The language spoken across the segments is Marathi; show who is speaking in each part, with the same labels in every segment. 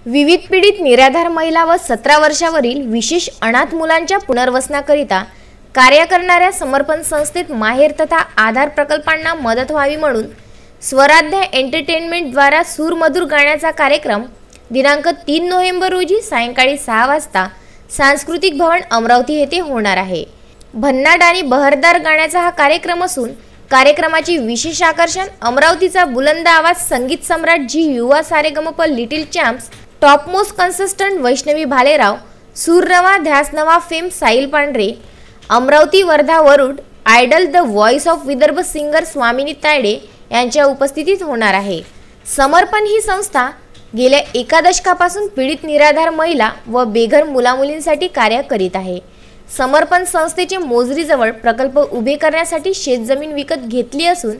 Speaker 1: विविध पीडित निराधार महिला व 17 वर्षावरील विशेष अनाथ मुलांच्या पुनर्वसनाकरिता कार्य करणाऱ्या समर्पण संस्थेत माहेर तथा आधार प्रकल्पांना मदत व्हावी म्हणून स्वराध्य एंटरटेनमेंट द्वारा सूरमधुर गाण्याचा कार्यक्रम दिनांक 3 नोव्हेंबर रोजी सायंकाळी 6 वाजता सांस्कृतिक भवन अमरावती येथे होणार आहे। भन्नाट आणि बहरदार गाण्याचा हा कार्यक्रम असून कार्यक्रमाची विशेष आकर्षण अमरावतीचा बुलंद आवाज संगीत Samrat Zee Yuva Saregamapa little champs top most contestant Vaishnavi Bhalerao, Surnava Dhyasnava fame Sahil Pandhare, Amravati Wardha Warud idol the voice of Vidarbha singer Swamini Taide यांच्या उपस्थितीत होणार आहे। समर्पण ही संस्था गेल्या 1 दशकापासून पीडित निराधार महिला व बेघर मुलामुलींसाठी कार्य करीत आहे। समर्पण संस्थेचे मोजरीजवळ प्रकल्प उभे करण्यासाठी शेतजमीन विकत घेतली असून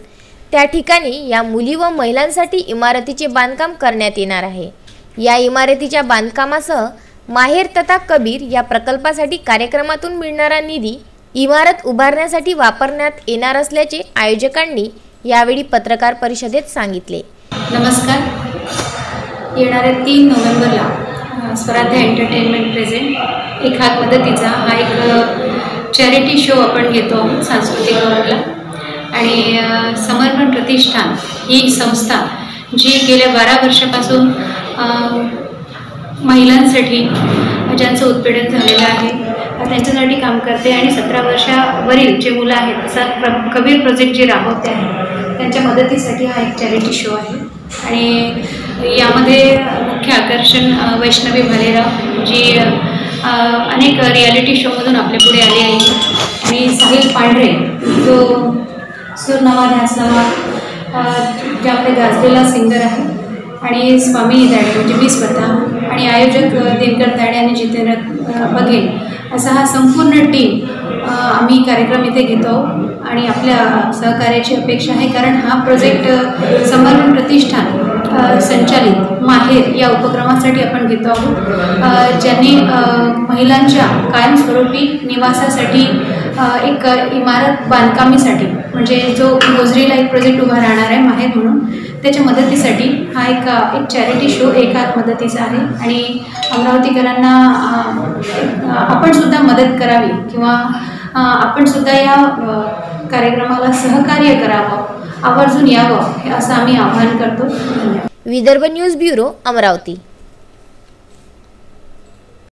Speaker 1: त्या ठिकाणी या मुली व महिलांसाठी इमारतीचे बांधकाम करण्यात येणार आहे। या इमारतीच्या बांधकामासह माहेर तथा कबीर या प्रकल्पासाठी कार्यक्रमातून मिळणारा निधी इमारत उभारण्यासाठी वापरण्यात येणार असल्याचे आयोजकांनी यावेळी पत्रकार परिषदेत सांगितले।
Speaker 2: नमस्कार। येणाऱ्या 3 नोव्हेंबरला स्वराध्य एंटरटेनमेंट प्रेझेंट एक हात मदतीचा हा एक चॅरिटी शो आपण घेतो सांस्कृतिक भवनला आणि समर्पण प्रतिष्ठान ही संस्था जी गेल्या 12 वर्षापासून महिलांसाठी ज्यांचं उत्पीडन झालेलं आहे त्यांच्यासाठी काम करते आणि 17 वर्षावरील जे मुलं आहेत कबीर प्रोजेक्ट जे राबवते आहे त्यांच्या मदतीसाठी हा एक चॅरिटी शो आहे। आणि यामध्ये मुख्य आकर्षण वैष्णवी भालेराव जी अनेक रियालिटी शोमधून आपल्या पुढे आली आहे आणि साहिल पांढरे जो सूरनवा ध्यासनवा जे आपले गाजलेला सिंगर आहे आणि स्वामिनी तायडे म्हणजे मी स्वतः आणि आयोजक दिनकर तायडे आणि जितेंद्र बघेल असा हा संपूर्ण टीम आम्ही कार्यक्रम इथे घेतो आणि आपल्या सहकार्याची अपेक्षा आहे कारण हा प्रोजेक्ट समर्पण प्रतिष्ठान संचालित माहेर या उपक्रमासाठी आपण घेतो आहोत ज्यांनी महिलांच्या कायमस्वरूपी निवासासाठी एक इमारत बांधकामीसाठी म्हणजे जो मोजरीला एक प्रोजेक्ट उभा राहणार आहे माहेर म्हणून त्याच्या मदतीसाठी हा एक चॅरिटी शो एक हात मदतीचा आहे आणि अमरावतीकरांना आपण सुद्धा मदत करावी किंवा आपण सुद्धा या कार्यक्रमाला सहकार्य करावं, आवर्जून यावं असं आम्ही आवाहन करतो।
Speaker 1: Vidarbha news bureau Amravati.